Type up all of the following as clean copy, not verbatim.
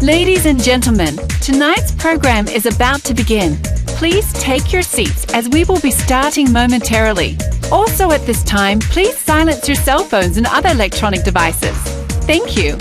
Ladies and gentlemen, tonight's program is about to begin. Please take your seats as we will be starting momentarily. Also at this time, please silence your cell phones and other electronic devices. Thank you.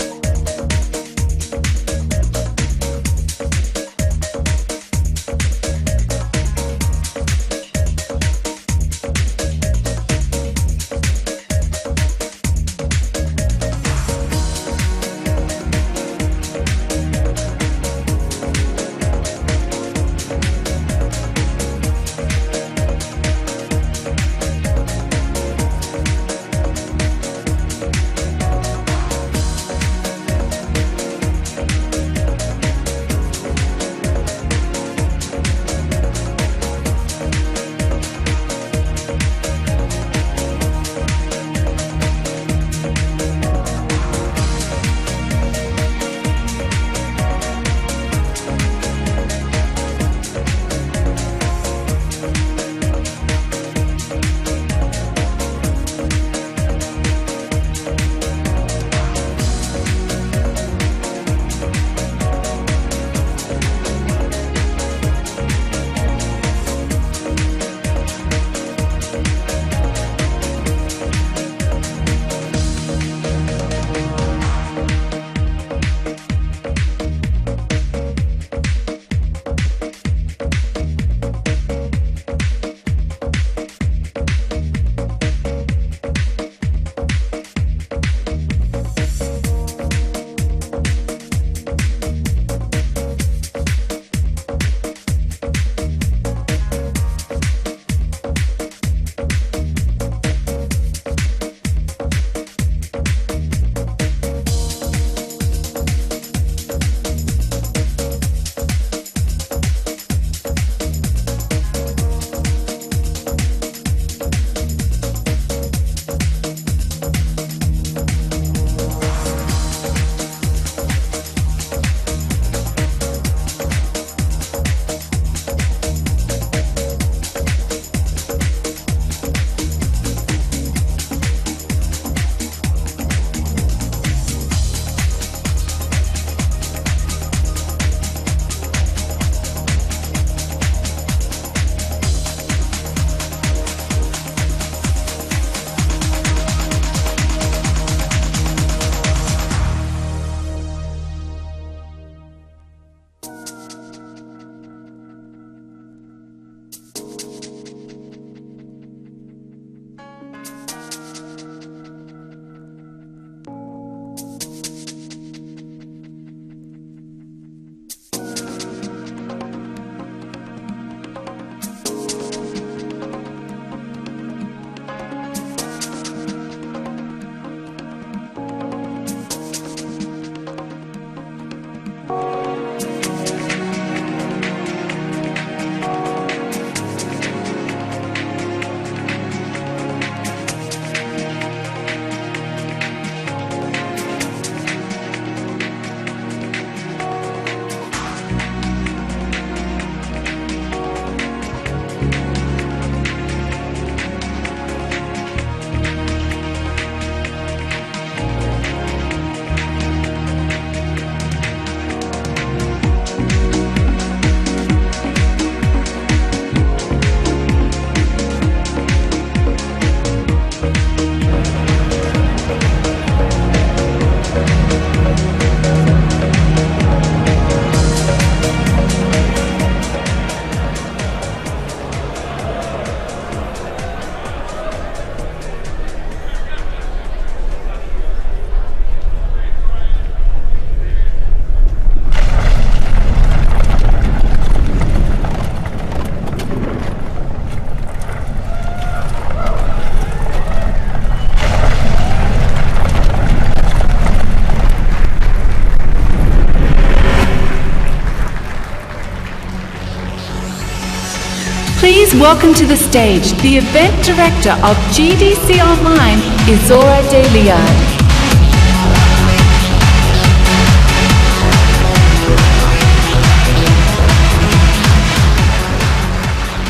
Please welcome to the stage the event director of GDC Online, Izora De Leon.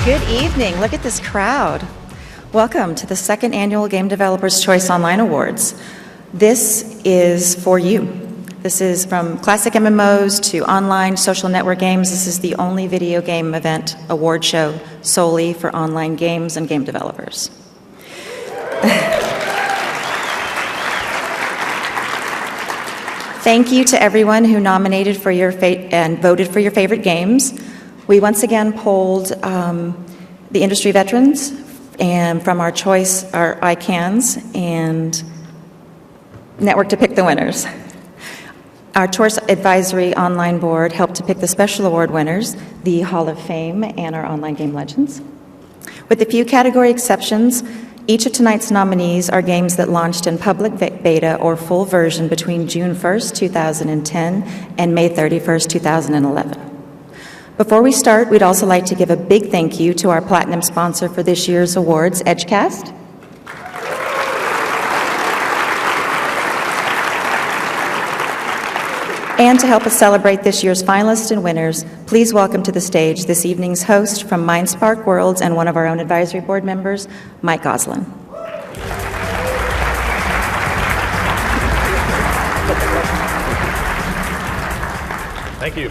Good evening. Look at this crowd. Welcome to the second annual Game Developers Choice Online Awards. This is for you. This is from classic MMOs to online social network games. This is the only video game event award show solely for online games and game developers. Thank you to everyone who nominated for your and voted for your favorite games. We once again polled the industry veterans and from our choice, our ICANNs, and network to pick the winners. Our Choice Advisory Online Board helped to pick the special award winners, the Hall of Fame, and our online game legends. With a few category exceptions, each of tonight's nominees are games that launched in public beta or full version between June 1st, 2010 and May 31st, 2011. Before we start, we'd also like to give a big thank you to our platinum sponsor for this year's awards, Edgecast. And to help us celebrate this year's finalists and winners, please welcome to the stage this evening's host from MindSpark Worlds and one of our own advisory board members, Mike Goslin. Thank you.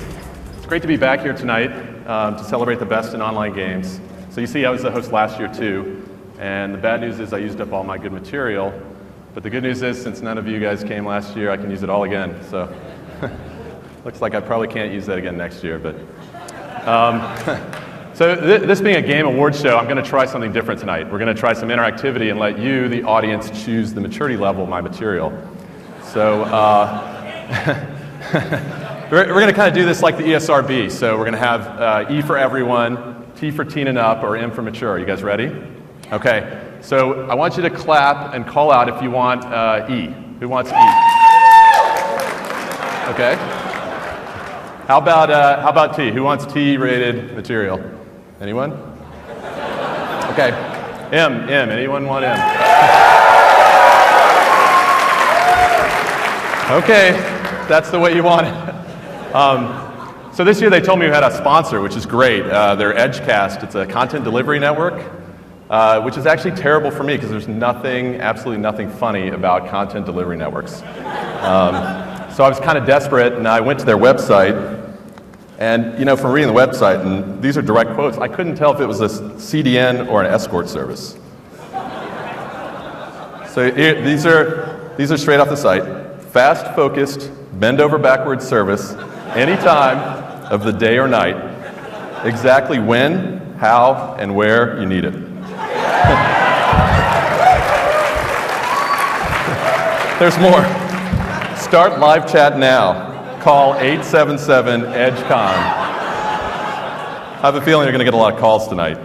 It's great to be back here tonight to celebrate the best in online games. So you see, I was the host last year too, and the bad news is I used up all my good material, but the good news is since none of you guys came last year, I can use it all again. So. Looks like I probably can't use that again next year, but so this being a game awards show, I'm going to try something different tonight. We're going to try some interactivity and let you, the audience, choose the maturity level of my material. So we're going to kind of do this like the ESRB. So we're going to have E for everyone, T for teen and up, or M for mature. You guys ready? Okay. So I want you to clap and call out if you want E. Who wants E? Okay. How about T? Who wants T-rated material? Anyone? Okay. M. Anyone want M? Okay. That's the way you want it. So this year they told me we had a sponsor, which is great. They're Edgecast. It's a content delivery network, which is actually terrible for me because there's absolutely nothing funny about content delivery networks. So I was kind of desperate, and I went to their website, and from reading the website, and these are direct quotes, I couldn't tell if it was a CDN or an escort service. So here, these are straight off the site. Fast, focused, bend over backwards service, any time of the day or night, exactly when, how, and where you need it. There's more. Start live chat now. Call 877-EDGE-CON. I have a feeling you're going to get a lot of calls tonight.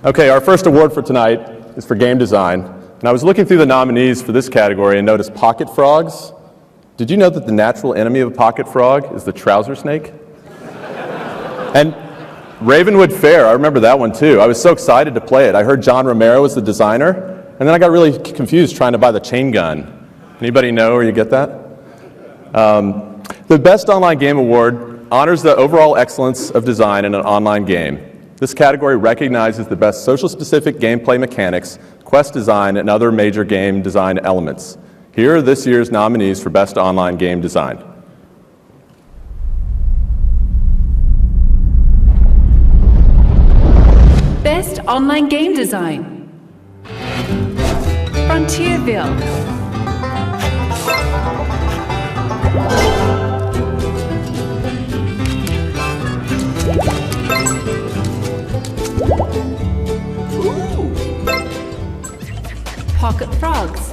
Okay, our first award for tonight is for game design. And I was looking through the nominees for this category and noticed pocket frogs. Did you know that the natural enemy of a pocket frog is the trouser snake? And Ravenwood Fair, I remember that one too. I was so excited to play it. I heard John Romero was the designer. And then I got really confused trying to buy the chain gun. Anybody know where you get that? The Best Online Game Award honors the overall excellence of design in an online game. This category recognizes the best social-specific gameplay mechanics, quest design, and other major game design elements. Here are this year's nominees for Best Online Game Design. Best Online Game Design. Frontierville. Pocket frogs.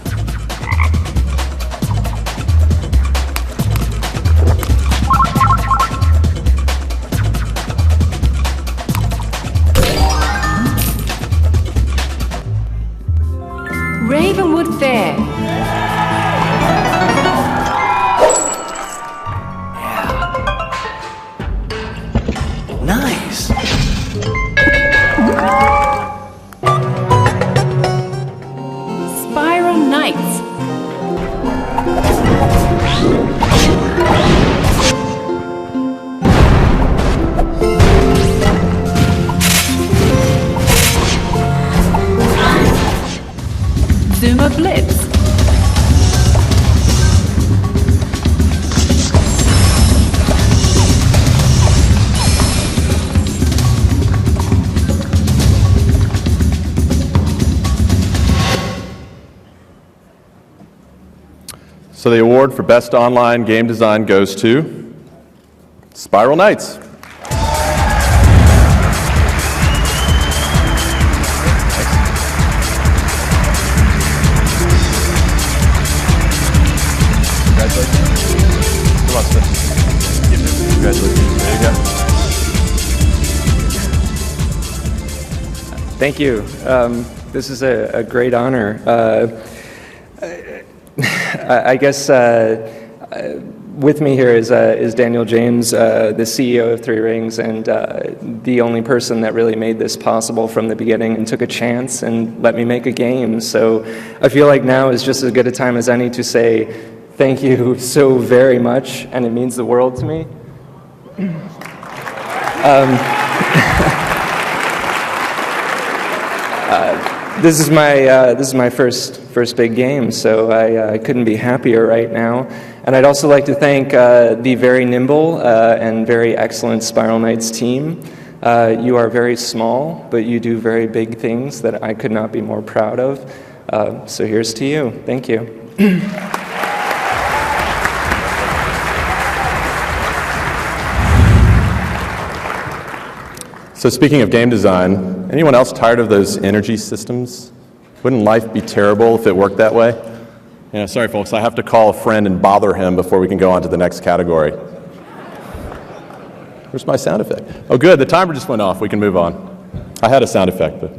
Ravenwood Fair. So the award for Best Online Game Design goes to Spiral Knights. Congratulations. There you go. Thank you. This is a great honor. I guess with me here is Daniel James, the CEO of Three Rings, and the only person that really made this possible from the beginning and took a chance and let me make a game. So I feel like now is just as good a time as any to say thank you so very much, and it means the world to me. This is my first big game, so I couldn't be happier right now. And I'd also like to thank the very nimble and very excellent Spiral Knights team. You are very small, but you do very big things that I could not be more proud of. So here's to you. Thank you. So speaking of game design, anyone else tired of those energy systems? Wouldn't life be terrible if it worked that way? Yeah, sorry folks, I have to call a friend and bother him before we can go on to the next category. Where's my sound effect? Oh good, the timer just went off, we can move on. I had a sound effect, but...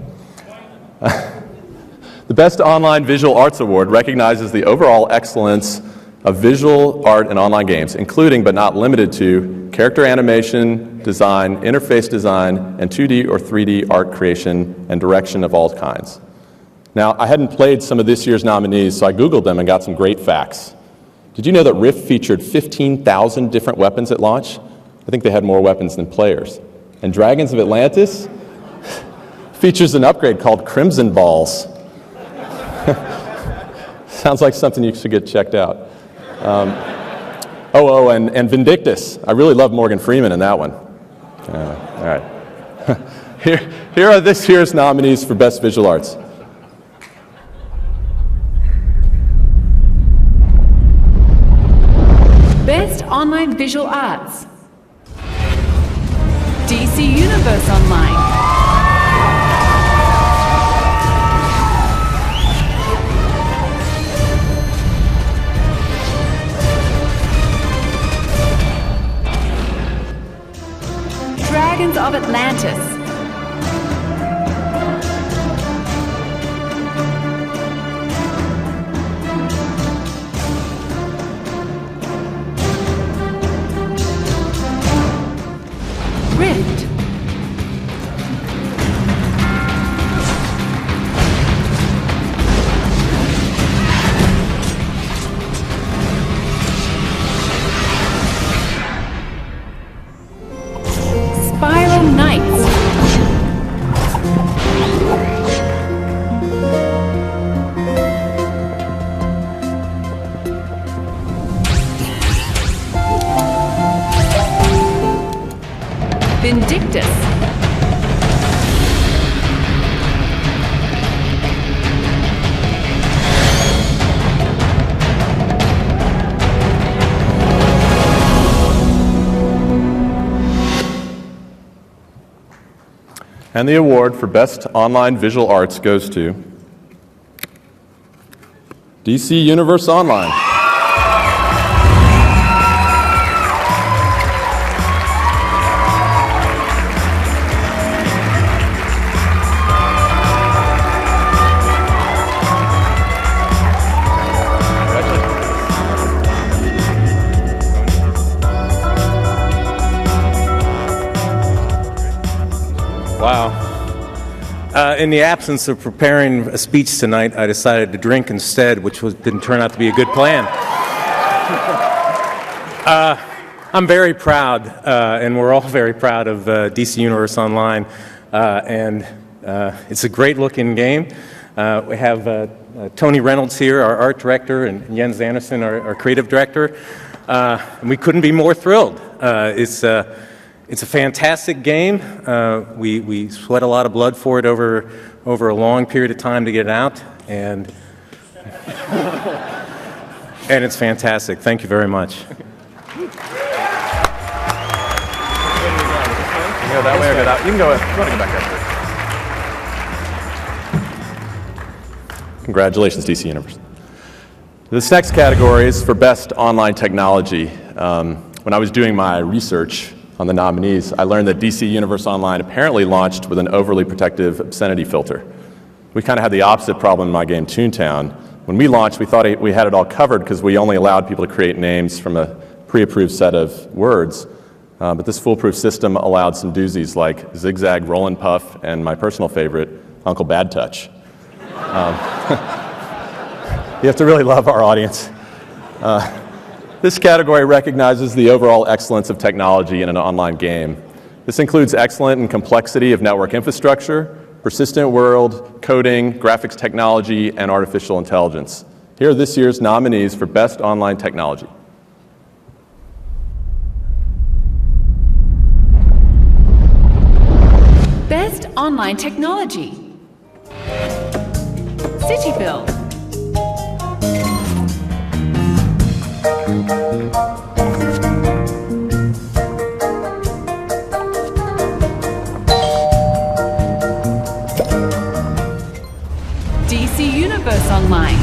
The Best Online Visual Arts Award recognizes the overall excellence of visual art in online games, including but not limited to character animation, design, interface design, and 2D or 3D art creation and direction of all kinds. Now, I hadn't played some of this year's nominees, so I Googled them and got some great facts. Did you know that Rift featured 15,000 different weapons at launch? I think they had more weapons than players. And Dragons of Atlantis features an upgrade called Crimson Balls. Sounds like something you should get checked out. And Vindictus. I really love Morgan Freeman in that one. All right. Here are this year's nominees for Best Visual Arts. Best Online Visual Arts. DC Universe Online. Dragons of Atlantis. Rift. Spiral Knights. Vindictus. And the award for Best Online Visual Arts goes to DC Universe Online. Wow. In the absence of preparing a speech tonight, I decided to drink instead, which didn't turn out to be a good plan. I'm very proud, and we're all very proud of DC Universe Online, and it's a great-looking game. We have Tony Reynolds here, our art director, and Jens Anderson, our creative director, and we couldn't be more thrilled. It's a fantastic game. We sweat a lot of blood for it over a long period of time to get it out, and and it's fantastic. Thank you very much. Go that way or go that way. You can go back up there. Congratulations, DC Universe. This next category is for Best Online Technology. When I was doing my research on the nominees, I learned that DC Universe Online apparently launched with an overly protective obscenity filter. We kind of had the opposite problem in my game, Toontown. When we launched, we thought we had it all covered because we only allowed people to create names from a pre-approved set of words. But this foolproof system allowed some doozies like Zigzag, Roll and Puff, and my personal favorite, Uncle Bad Touch. You have to really love our audience. This category recognizes the overall excellence of technology in an online game. This includes excellence in complexity of network infrastructure, persistent world, coding, graphics technology, and artificial intelligence. Here are this year's nominees for Best Online Technology. Best Online Technology. CityBuild. DC Universe Online.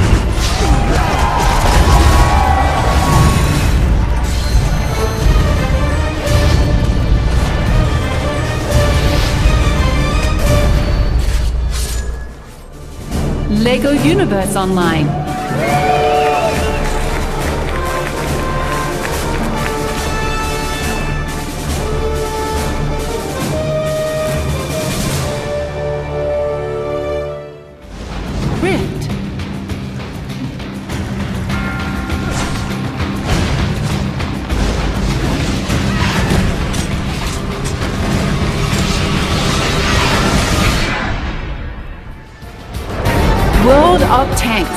Lego Universe Online. Rift. World of Tanks.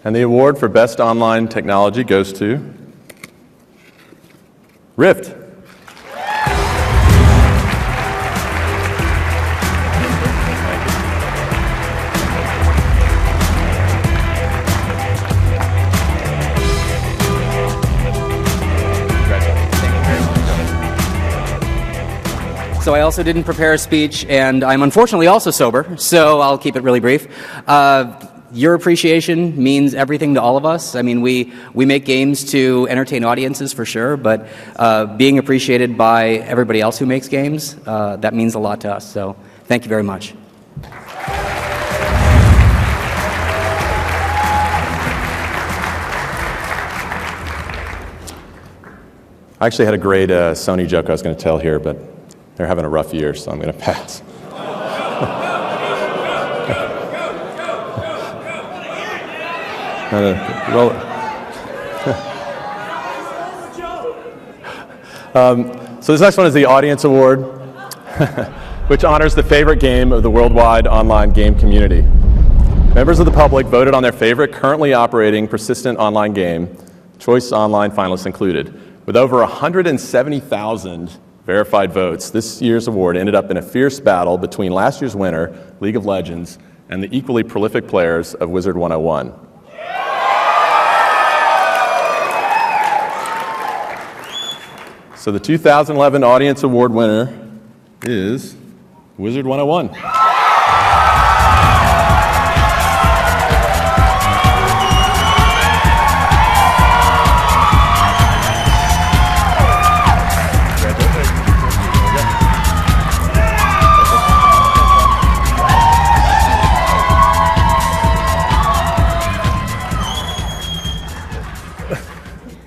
And the award for Best Online Technology goes to Rift. So I also didn't prepare a speech, and I'm unfortunately also sober, so I'll keep it really brief. Your appreciation means everything to all of us. I mean, we make games to entertain audiences for sure, but being appreciated by everybody else who makes games, that means a lot to us. So thank you very much. I actually had a great Sony joke I was going to tell here, but they're having a rough year, so I'm going to pass. So this next one is the Audience Award, which honors the favorite game of the worldwide online game community. Members of the public voted on their favorite currently operating persistent online game, Choice Online finalists included. With over 170,000 verified votes, this year's award ended up in a fierce battle between last year's winner, League of Legends, and the equally prolific players of Wizard 101. So the 2011 Audience Award winner is Wizard 101.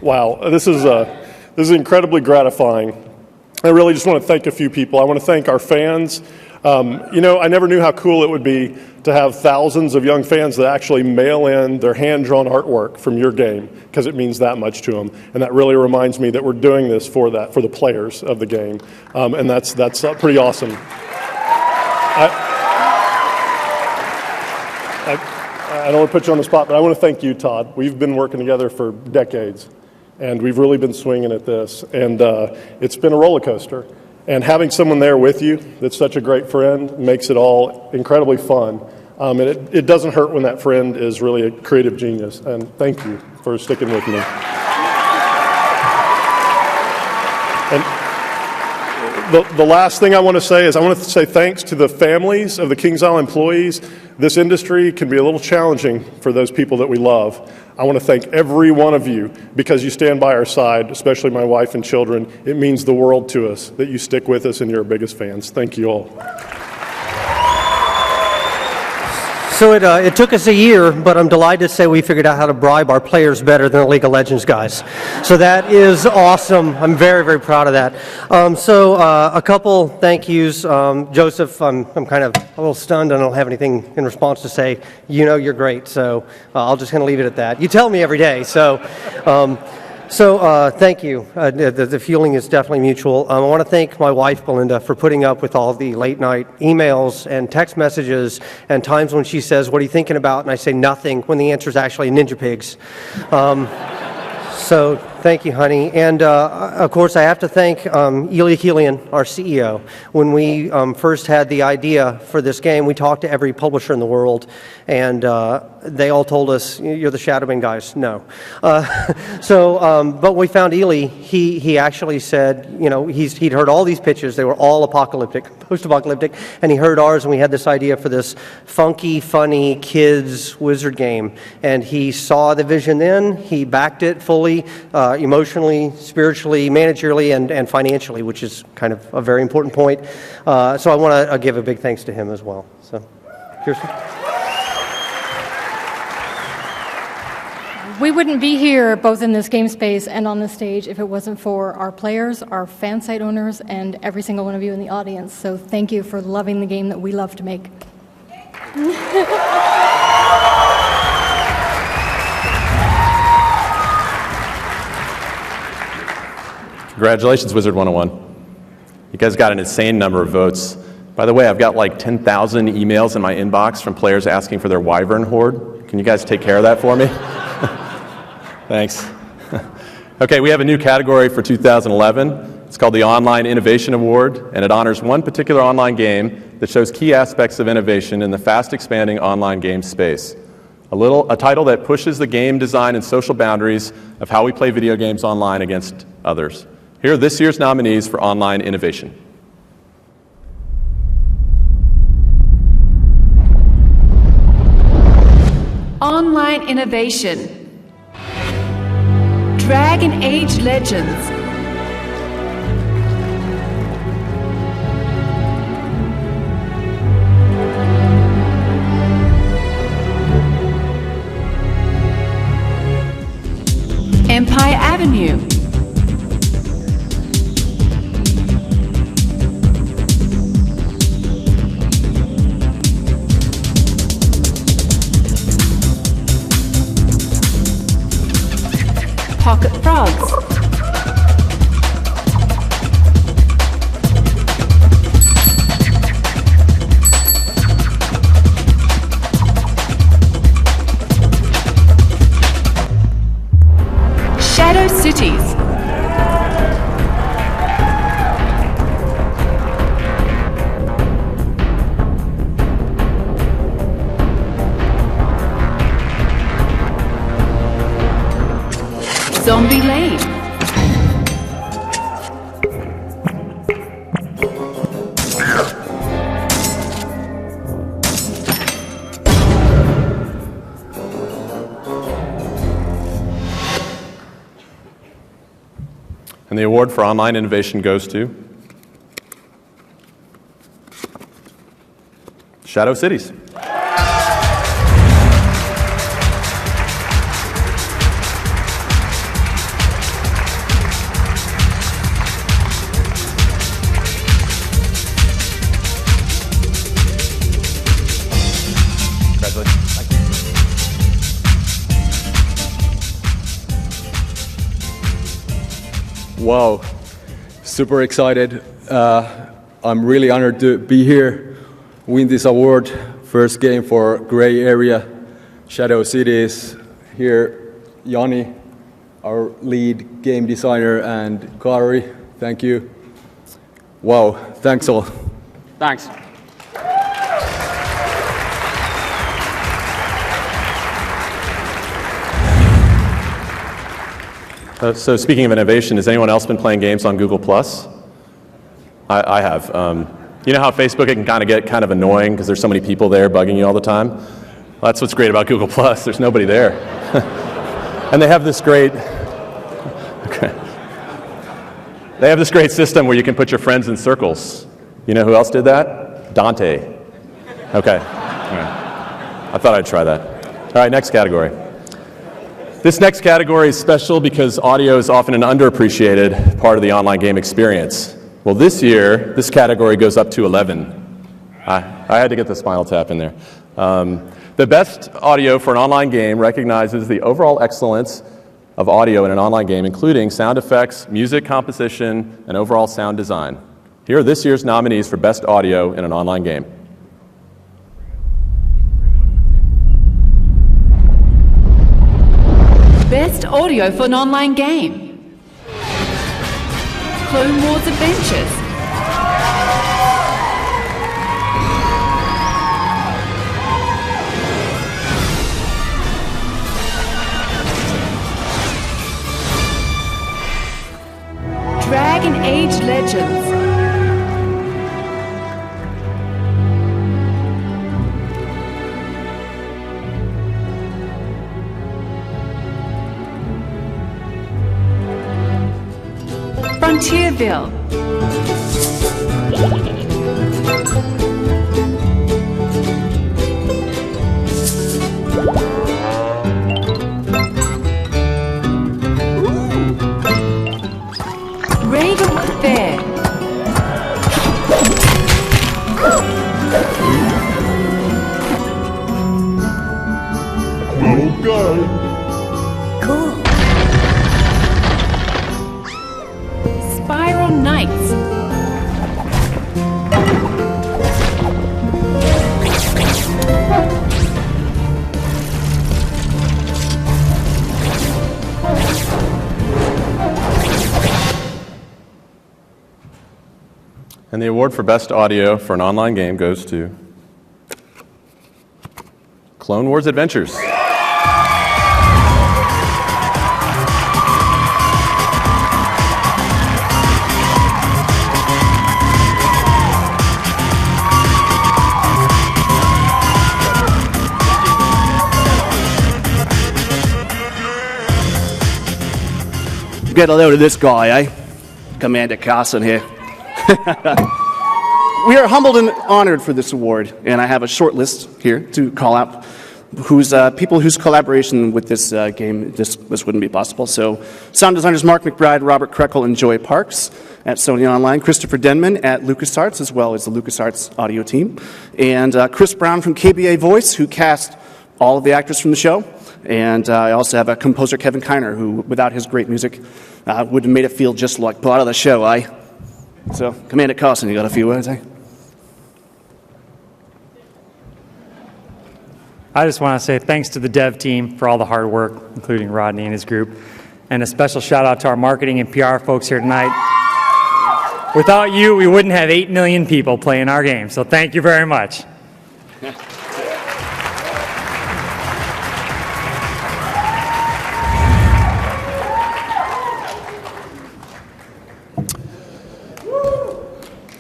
Wow, this is incredibly gratifying. I really just want to thank a few people. I want to thank our fans. You know, I never knew how cool it would be to have thousands of young fans that actually mail in their hand-drawn artwork from your game, because it means that much to them. And that really reminds me that we're doing this for the players of the game. And that's pretty I don't want to put you on the spot, but I want to thank you, Todd. We've been working together for decades, and we've really been swinging at this, and it's been a roller coaster. And having someone there with you that's such a great friend makes it all incredibly fun. And it doesn't hurt when that friend is really a creative genius. And thank you for sticking with me. And the last thing I want to say is I want to say thanks to the families of the Kings Island employees. This industry can be a little challenging for those people that we love. I want to thank every one of you because you stand by our side, especially my wife and children. It means the world to us that you stick with us and you're our biggest fans. Thank you all. So it took us a year, but I'm delighted to say we figured out how to bribe our players better than the League of Legends guys. So that is awesome. I'm very, very proud of that. A couple thank yous. Joseph, I'm kind of a little stunned. I don't have anything in response to say. You know you're great, so I'll just kind of leave it at that. You tell me every day, so thank you. The feeling is definitely mutual. I want to thank my wife, Belinda, for putting up with all the late-night emails and text messages and times when she says, "What are you thinking about?" and I say nothing when the answer is actually Ninja Pigs. So thank you, honey. And, of course, I have to thank Ely Keelian, our CEO. When we first had the idea for this game, we talked to every publisher in the world, and they all told us, "You're the Shadowman guys." No. But we found Ely. He actually said, he'd heard all these pitches. They were all apocalyptic, post-apocalyptic, and he heard ours, and we had this idea for this funky, funny kids wizard game. And he saw the vision then. He backed it fully, emotionally, spiritually, managerially, and financially, which is kind of a very important point. So I want to give a big thanks to him as well. So, Kirsten? We wouldn't be here both in this game space and on the stage if it wasn't for our players, our fan site owners, and every single one of you in the audience. So thank you for loving the game that we love to make. Congratulations, Wizard 101. You guys got an insane number of votes. By the way, I've got like 10,000 emails in my inbox from players asking for their Wyvern Horde. Can you guys take care of that for me? Thanks. Okay, we have a new category for 2011. It's called the Online Innovation Award, and it honors one particular online game that shows key aspects of innovation in the fast-expanding online game space. A title that pushes the game design and social boundaries of how we play video games online against others. Here are this year's nominees for online innovation. Online innovation. Dragon Age Legends. Empire Avenue. Pocket Frogs. Shadow Cities. Zombie Lane. And the award for online innovation goes to Shadow Cities. Wow, super excited. I'm really honored to be here, win this award. First game for Gray Area Shadow Cities. Here, Yanni, our lead game designer and Kari, thank you. Wow, thanks all. Thanks. So speaking of innovation, has anyone else been playing games on Google+? I have. You know how Facebook can kind of get kind of annoying because there's so many people there bugging you all the time? Well, that's what's great about Google+. There's nobody there. And they have this great... Okay. They have this great system where you can put your friends in circles. You know who else did that? Dante. Okay. All right. I thought I'd try that. All right, next category. This next category is special because audio is often an underappreciated part of the online game experience. Well, this year, this category goes up to 11. I had to get the Spinal Tap in there. The best audio for an online game recognizes the overall excellence of audio in an online game, including sound effects, music composition, and overall sound design. Here are this year's nominees for best audio in an online game. Best audio for an online game. Clone Wars Adventures. Dragon Age Legends. Frontierville. Ravenwood Fair. Okay. Spiral Knights. And the award for best audio for an online game goes to Clone Wars Adventures. Get a load of this guy, eh? Commander Carson here. We are humbled and honored for this award, and I have a short list here to call out people whose collaboration with this game this wouldn't be possible. So, sound designers Mark McBride, Robert Krekel, and Joy Parks at Sony Online, Christopher Denman at LucasArts, as well as the LucasArts audio team, and Chris Brown from KBA Voice, who cast all of the actors from the show. And I also have a composer, Kevin Kiner, who, without his great music, would have made it feel just like part of the show, eh? So, Commander Carson, you got a few words, eh? I just want to say thanks to the dev team for all the hard work, including Rodney and his group, and a special shout out to our marketing and PR folks here tonight. Without you, we wouldn't have 8 million people playing our game, so thank you very much.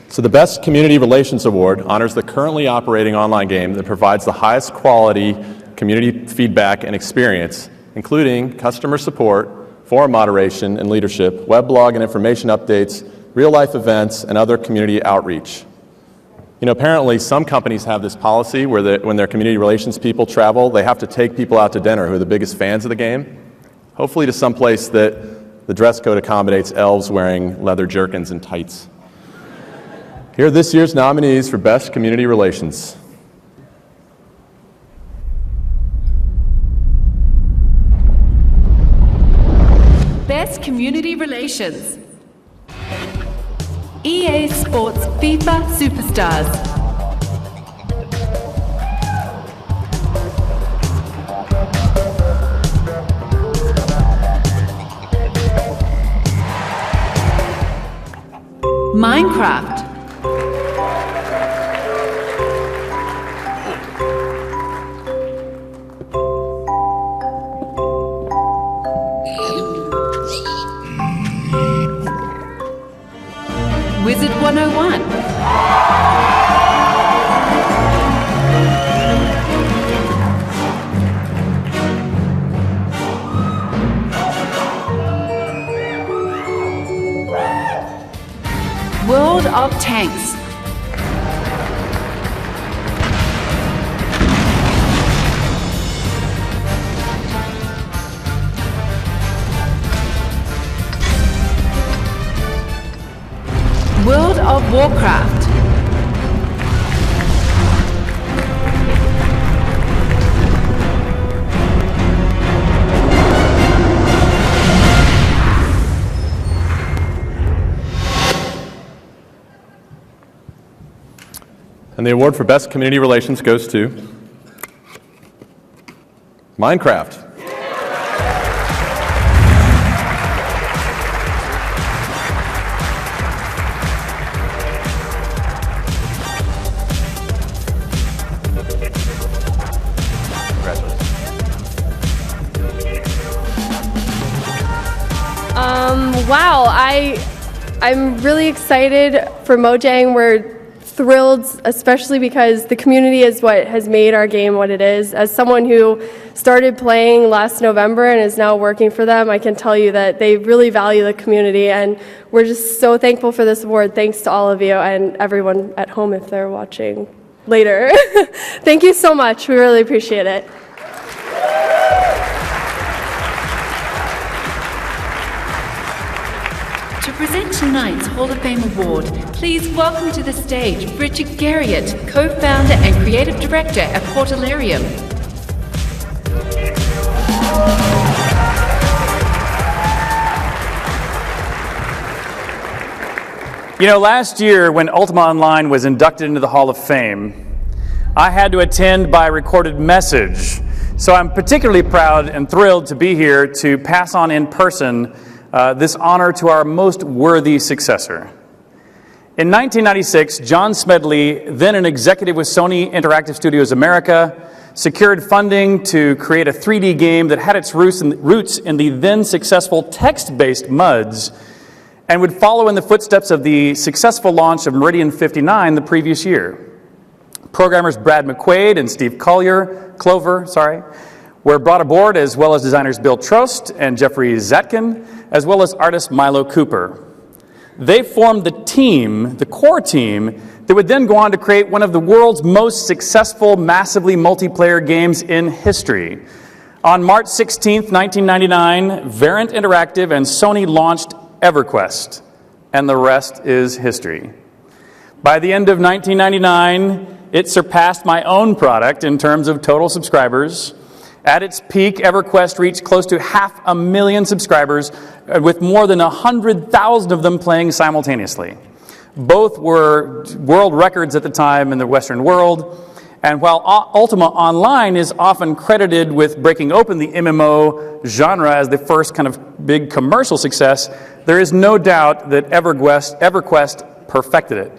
So the Best Community Relations Award honors the currently operating online game that provides the highest quality community feedback and experience, including customer support, forum moderation and leadership, weblog and information updates, real-life events, and other community outreach. You know, apparently some companies have this policy where when their community relations people travel, they have to take people out to dinner who are the biggest fans of the game, hopefully to some place that the dress code accommodates elves wearing leather jerkins and tights. Here are this year's nominees for Best Community Relations. Best Community Relations. EA Sports FIFA Superstars. Minecraft. Wizard 101. World of Tanks. World of Warcraft. And the award for Best Community Relations goes to Minecraft. Wow, I'm really excited for Mojang. We're thrilled, especially because the community is what has made our game what it is. As someone who started playing last November and is now working for them, I can tell you that they really value the community, and we're just so thankful for this award. Thanks to all of you and everyone at home if they're watching later. Thank you so much. We really appreciate it. To present tonight's Hall of Fame Award, please welcome to the stage Richard Garriott, co-founder and creative director at Portalarium. You know, last year when Ultima Online was inducted into the Hall of Fame, I had to attend by recorded message. So I'm particularly proud and thrilled to be here to pass on in person this honor to our most worthy successor. In 1996, John Smedley, then an executive with Sony Interactive Studios America, secured funding to create a 3D game that had its roots in the then successful text-based MUDs and would follow in the footsteps of the successful launch of Meridian 59 the previous year. Programmers Brad McQuaid and Steve Clover were brought aboard, as well as designers Bill Trost and Jeffrey Zatkin, as well as artist Milo Cooper. They formed the core team, that would then go on to create one of the world's most successful, massively multiplayer games in history. On March 16th, 1999, Variant Interactive and Sony launched EverQuest, and the rest is history. By the end of 1999, it surpassed my own product in terms of total subscribers. At its peak, EverQuest reached close to 500,000 subscribers, with more than 100,000 of them playing simultaneously. Both were world records at the time in the Western world, and while Ultima Online is often credited with breaking open the MMO genre as the first kind of big commercial success, there is no doubt that EverQuest perfected it.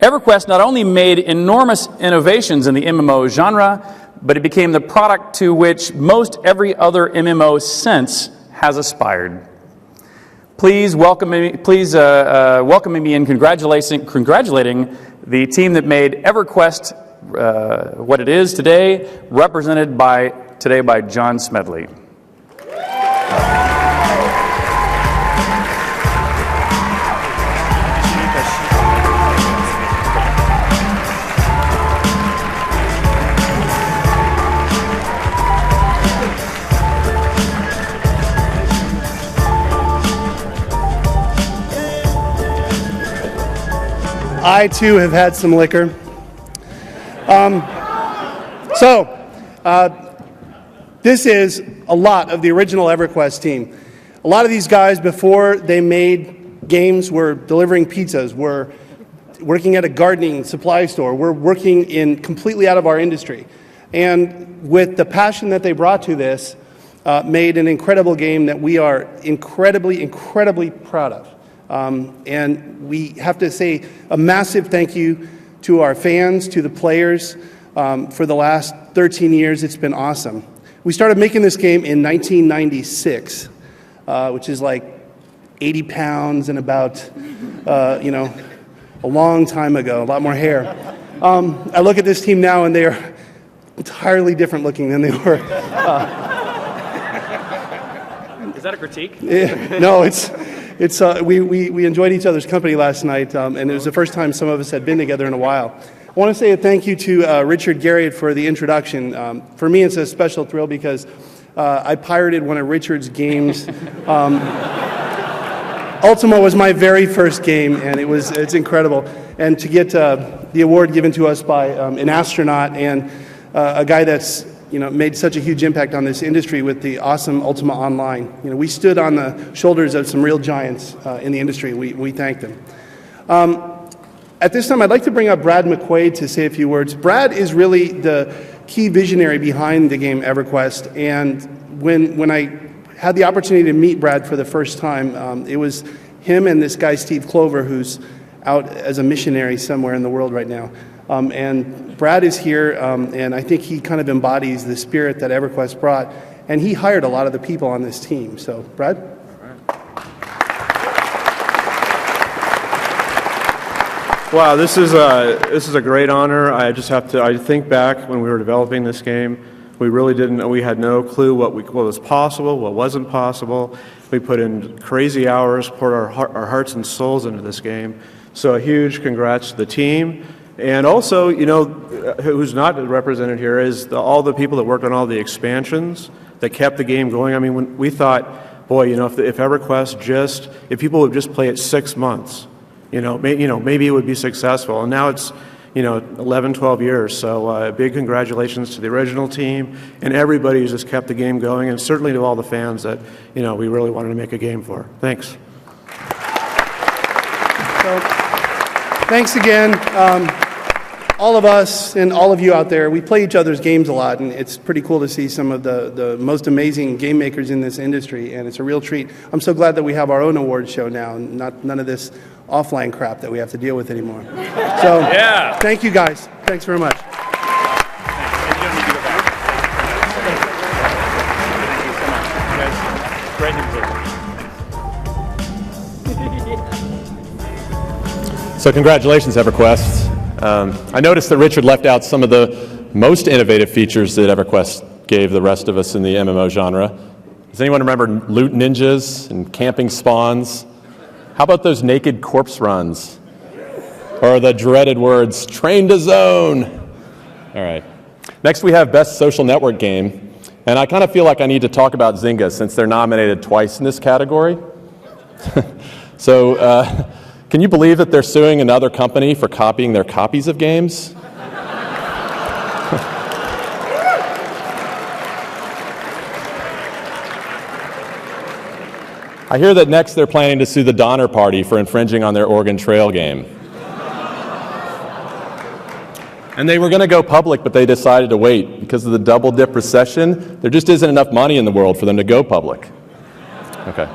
EverQuest not only made enormous innovations in the MMO genre, but it became the product to which most every other MMO since has aspired. Please welcome me in congratulating the team that made EverQuest what it is today, represented today by John Smedley. I, too, have had some liquor. This is a lot of the original EverQuest team. A lot of these guys, before they made games, were delivering pizzas, were working at a gardening supply store, were working completely out of our industry. And with the passion that they brought to this, made an incredible game that we are incredibly, incredibly proud of. And we have to say a massive thank you to our fans, to the players. For the last 13 years, it's been awesome. We started making this game in 1996, which is like 80 pounds and about, a long time ago, a lot more hair. I look at this team now and they are entirely different looking than they were. Is that a critique? No, we enjoyed each other's company last night, and it was the first time some of us had been together in a while. I want to say a thank you to Richard Garriott for the introduction. For me, it's a special thrill because I pirated one of Richard's games. Ultima was my very first game, and it's incredible. And to get the award given to us by an astronaut and a guy that's made such a huge impact on this industry with the awesome Ultima Online. We stood on the shoulders of some real giants in the industry. We thank them. At this time, I'd like to bring up Brad McQuaid to say a few words. Brad is really the key visionary behind the game EverQuest, and when I had the opportunity to meet Brad for the first time, it was him and this guy Steve Clover, who's out as a missionary somewhere in the world right now. And Brad is here, and I think he kind of embodies the spirit that EverQuest brought, and he hired a lot of the people on this team. So, Brad? Wow, this is a great honor. I think back when we were developing this game, we had no clue what was possible, what wasn't possible. We put in crazy hours, poured our hearts and souls into this game. So a huge congrats to the team. And also, who's not represented here is all the people that worked on all the expansions that kept the game going. I mean, when we thought, boy, if EverQuest if people would just play it 6 months, maybe it would be successful. And now it's, 11, 12 years. So big congratulations to the original team and everybody who's just kept the game going, and certainly to all the fans that, we really wanted to make a game for. Thanks. So, thanks again. All of us and all of you out there, we play each other's games a lot, and it's pretty cool to see some of the most amazing game makers in this industry, and it's a real treat. I'm so glad that we have our own awards show now, and none of this offline crap that we have to deal with anymore. So, yeah. Thank you guys. Thanks very much. So congratulations, EverQuest. I noticed that Richard left out some of the most innovative features that EverQuest gave the rest of us in the MMO genre. Does anyone remember loot ninjas and camping spawns? How about those naked corpse runs? Or the dreaded words, train to zone? All right. Next we have Best Social Network Game. And I kind of feel like I need to talk about Zynga since they're nominated twice in this category. So, can you believe that they're suing another company for copying their copies of games? I hear that next they're planning to sue the Donner Party for infringing on their Oregon Trail game. And they were going to go public, but they decided to wait. Because of the double-dip recession, there just isn't enough money in the world for them to go public. Okay.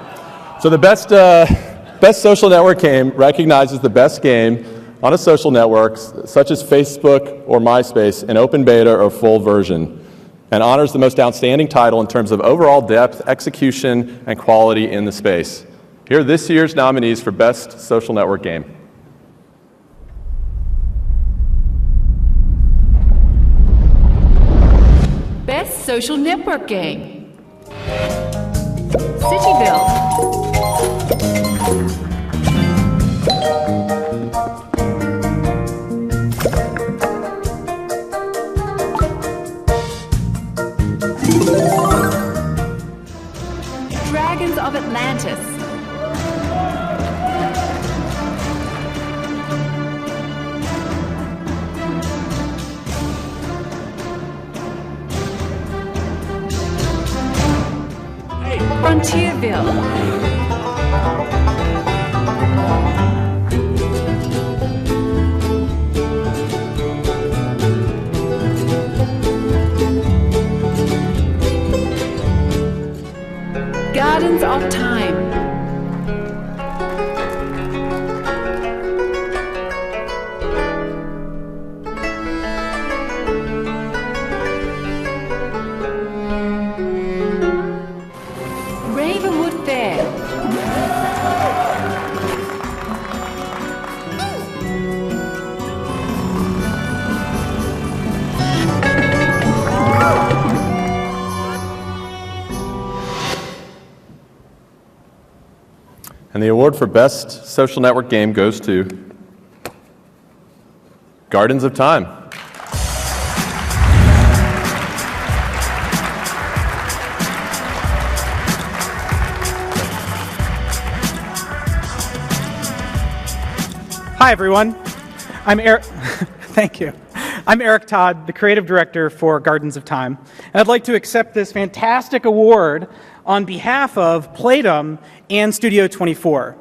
So the Best Social Network Game recognizes the best game on a social network, such as Facebook or MySpace, in open beta or full version, and honors the most outstanding title in terms of overall depth, execution, and quality in the space. Here are this year's nominees for Best Social Network Game. Best Social Network Game. Cityville. Dragons of Atlantis. Frontierville. Gardens of Time. And the award for Best Social Network Game goes to Gardens of Time. Hi, everyone. I'm Eric. Thank you. I'm Eric Todd, the creative director for Gardens of Time. And I'd like to accept this fantastic award on behalf of Playdom and Studio 24.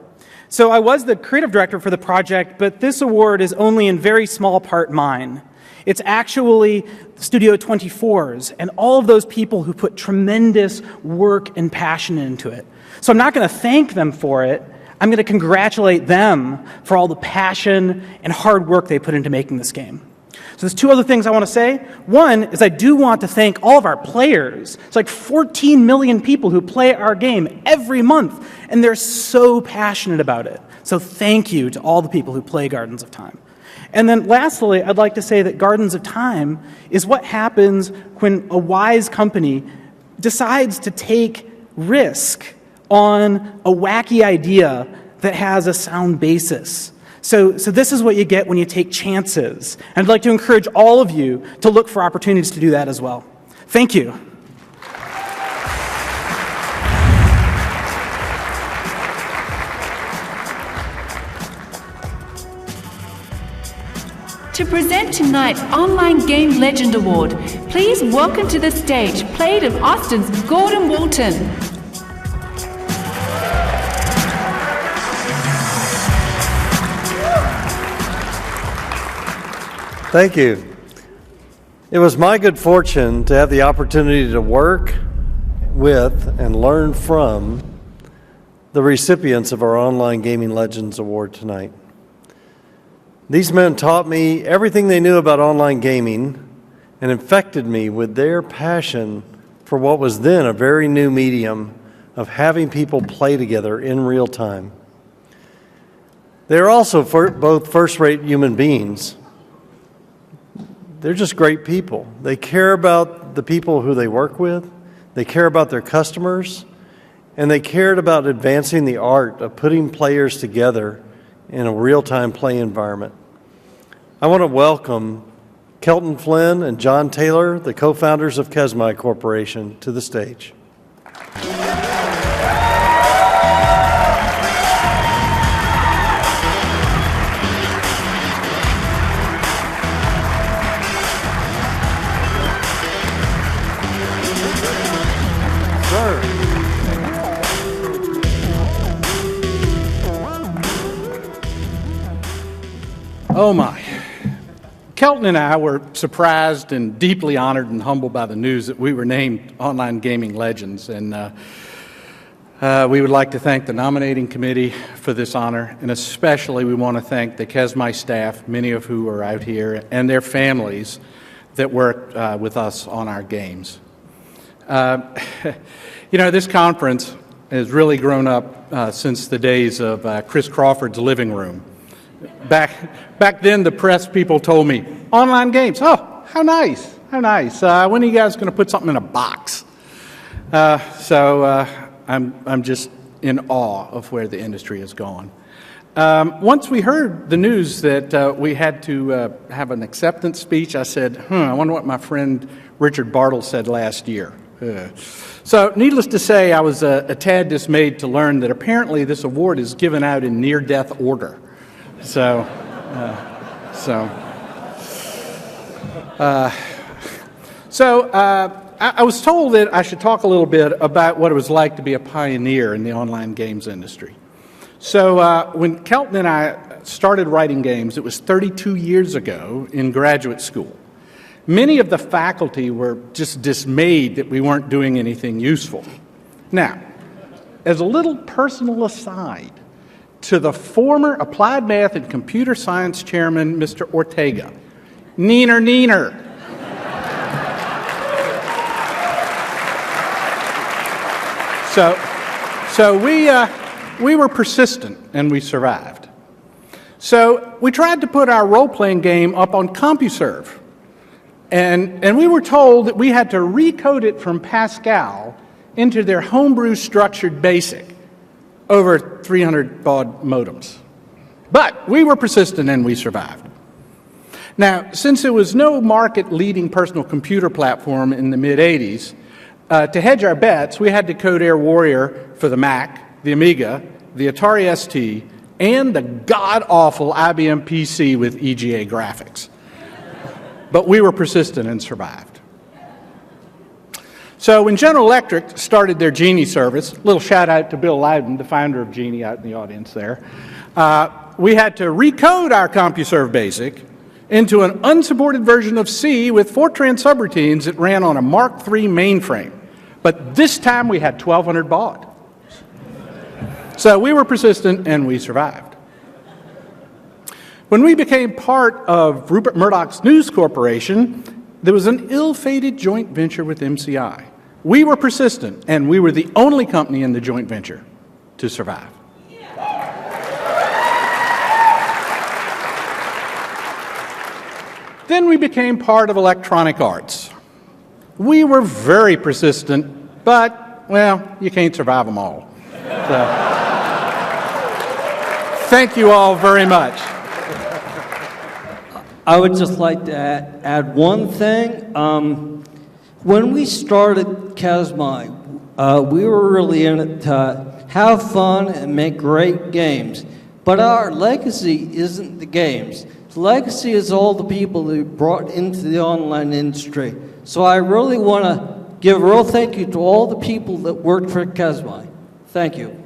So I was the creative director for the project, but this award is only in very small part mine. It's actually Studio 24's and all of those people who put tremendous work and passion into it. So I'm not going to thank them for it. I'm going to congratulate them for all the passion and hard work they put into making this game. So there's two other things I want to say. One is I do want to thank all of our players. It's like 14 million people who play our game every month, and they're so passionate about it. So thank you to all the people who play Gardens of Time. And then lastly, I'd like to say that Gardens of Time is what happens when a wise company decides to take risk on a wacky idea that has a sound basis. So this is what you get when you take chances. And I'd like to encourage all of you to look for opportunities to do that as well. Thank you. To present tonight's Online Game Legend Award, please welcome to the stage Playdom Austin's Gordon Walton. Thank you. It was my good fortune to have the opportunity to work with and learn from the recipients of our Online Gaming Legends Award tonight. These men taught me everything they knew about online gaming and infected me with their passion for what was then a very new medium of having people play together in real time. They are also both first-rate human beings. They're just great people. They care about the people who they work with, they care about their customers, and they cared about advancing the art of putting players together in a real-time play environment. I want to welcome Kelton Flynn and John Taylor, the co-founders of Kesmai Corporation, to the stage. Oh my. Kelton and I were surprised and deeply honored and humbled by the news that we were named Online Gaming Legends. And we would like to thank the nominating committee for this honor. And especially we want to thank the Kesmai staff, many of who are out here, and their families that work with us on our games. You know, this conference has really grown up since the days of Chris Crawford's living room. Back then, the press people told me, online games, oh, how nice, how nice. When are you guys going to put something in a box? So I'm just in awe of where the industry has gone. Once we heard the news that we had to have an acceptance speech, I said, I wonder what my friend Richard Bartle said last year. So needless to say, I was a tad dismayed to learn that apparently this award is given out in near-death order. I was told that I should talk a little bit about what it was like to be a pioneer in the online games industry. So when Kelton and I started writing games, it was 32 years ago in graduate school. Many of the faculty were just dismayed that we weren't doing anything useful. Now, as a little personal aside, to the former Applied Math and Computer Science Chairman, Mr. Ortega, neener, neener. So we were persistent and we survived. So we tried to put our role-playing game up on CompuServe. And we were told that we had to recode it from Pascal into their homebrew structured BASIC. over 300 baud modems. But we were persistent and we survived. Now, since there was no market-leading personal computer platform in the mid-'80s, to hedge our bets, we had to code Air Warrior for the Mac, the Amiga, the Atari ST, and the god-awful IBM PC with EGA graphics. But we were persistent and survived. So when General Electric started their Genie service, a little shout out to Bill Loudon, the founder of Genie, out in the audience there, we had to recode our CompuServe BASIC into an unsupported version of C with Fortran subroutines that ran on a Mark III mainframe. But this time we had 1,200 baud. So we were persistent and we survived. When we became part of Rupert Murdoch's News Corporation, there was an ill-fated joint venture with MCI. We were persistent and we were the only company in the joint venture to survive. Then we became part of Electronic Arts. We were very persistent, but, well, you can't survive them all. So, thank you all very much. I would just like to add one thing. When we started Kazmai, we were really in it to have fun and make great games. But our legacy isn't the games. The legacy is all the people that we brought into the online industry. So I really want to give a real thank you to all the people that worked for Kazmai. Thank you.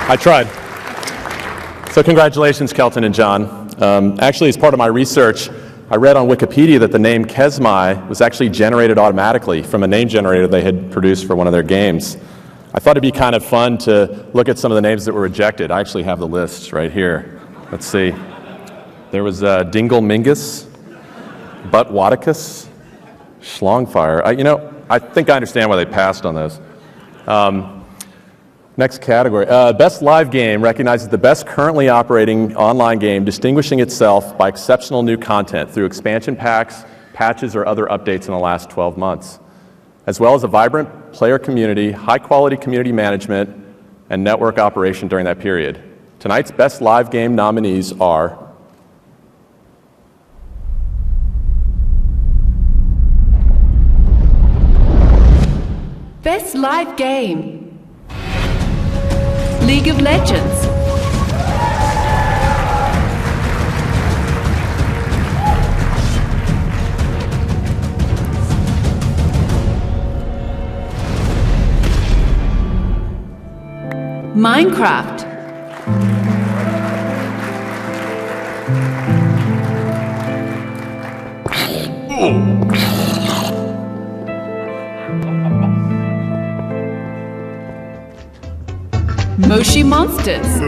I tried. So congratulations, Kelton and John. Actually, as part of my research, I read on Wikipedia that the name Kazmai was actually generated automatically from a name generator they had produced for one of their games. I thought it'd be kind of fun to look at some of the names that were rejected. I actually have the list right here. Let's see. There was Dingle Mingus, Butt Wadicus, Schlongfire. I think I understand why they passed on those. Next category. Best live game recognizes the best currently operating online game, distinguishing itself by exceptional new content through expansion packs, patches, or other updates in the last 12 months, as well as a vibrant player community, high-quality community management, and network operation during that period. Tonight's best live game nominees are Best Live Game. League of Legends. Minecraft. Moshi Monsters.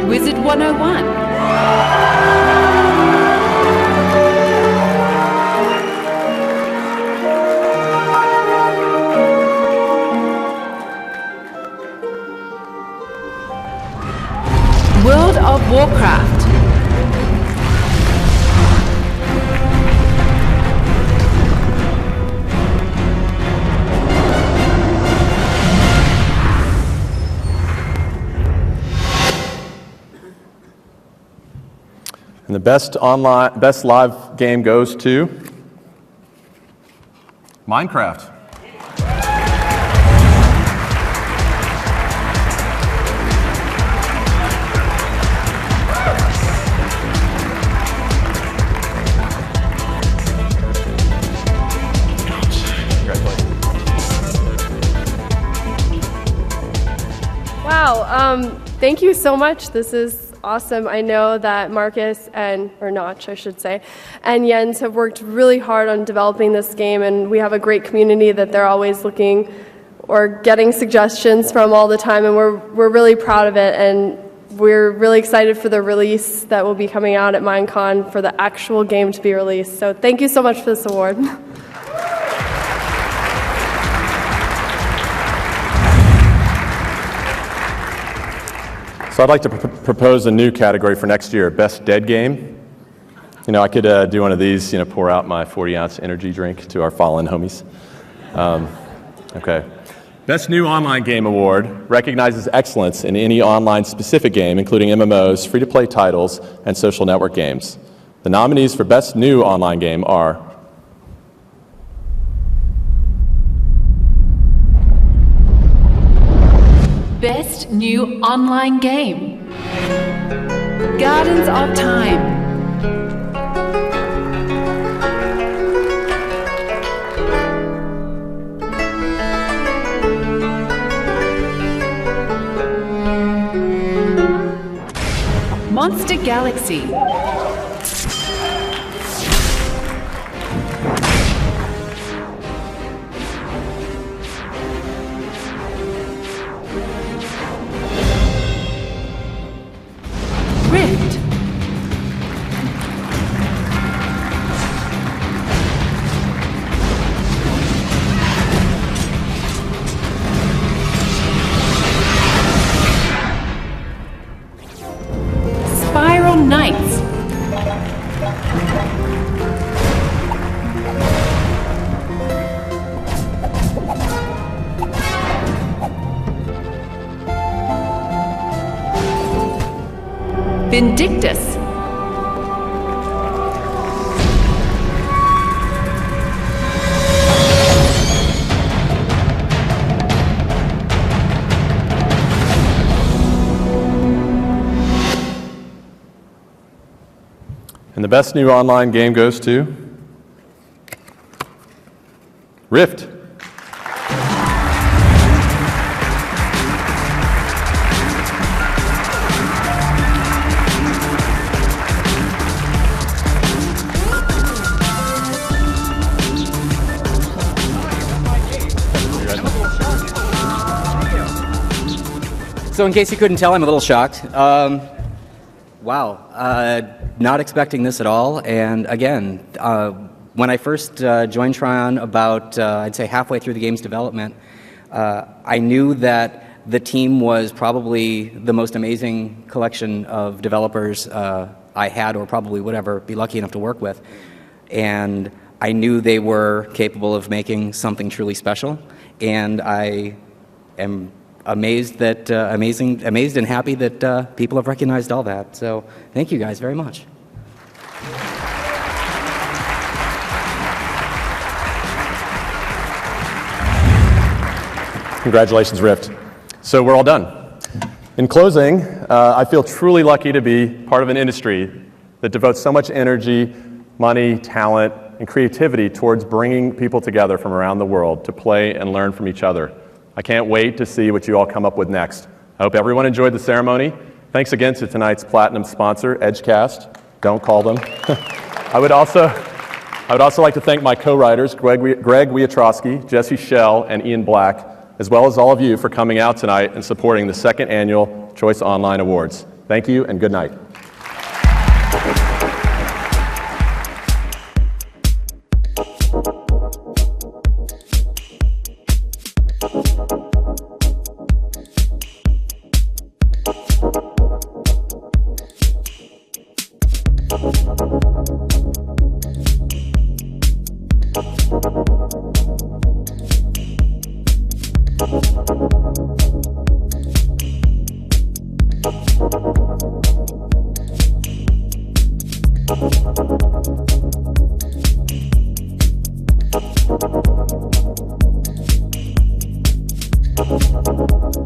Wizard 101. World of Warcraft. And the best live game goes to Minecraft. Wow, thank you so much. This is awesome. I know that Marcus or Notch, I should say, and Jens have worked really hard on developing this game, and we have a great community that they're always looking or getting suggestions from all the time, and we're really proud of it, and we're really excited for the release that will be coming out at Minecon for the actual game to be released. So thank you so much for this award. So I'd like to propose a new category for next year, Best Dead Game. You know, I could do one of these, pour out my 40-ounce energy drink to our fallen homies. Okay. Best New Online Game Award recognizes excellence in any online-specific game, including MMOs, free-to-play titles, and social network games. The nominees for Best New Online Game are Best New Online Game. Gardens of Time. Monster Galaxy. Rift. Spiral Knights. Vindictus. And the Best New Online Game goes to Rift. So in case you couldn't tell, I'm a little shocked. Wow, not expecting this at all. And again, when I first joined Tryon about, I'd say halfway through the game's development, I knew that the team was probably the most amazing collection of developers I had or probably would ever be lucky enough to work with. And I knew they were capable of making something truly special. And I am amazed and happy that people have recognized all that. So thank you guys very much. Congratulations, Rift. So we're all done. In closing, I feel truly lucky to be part of an industry that devotes so much energy, money, talent, and creativity towards bringing people together from around the world to play and learn from each other. I can't wait to see what you all come up with next. I hope everyone enjoyed the ceremony. Thanks again to tonight's platinum sponsor, Edgecast. Don't call them. I would also like to thank my co-writers, Greg Wietrowski, Jesse Schell, and Ian Black, as well as all of you for coming out tonight and supporting the second annual Choice Online Awards. Thank you and good night. Thank you.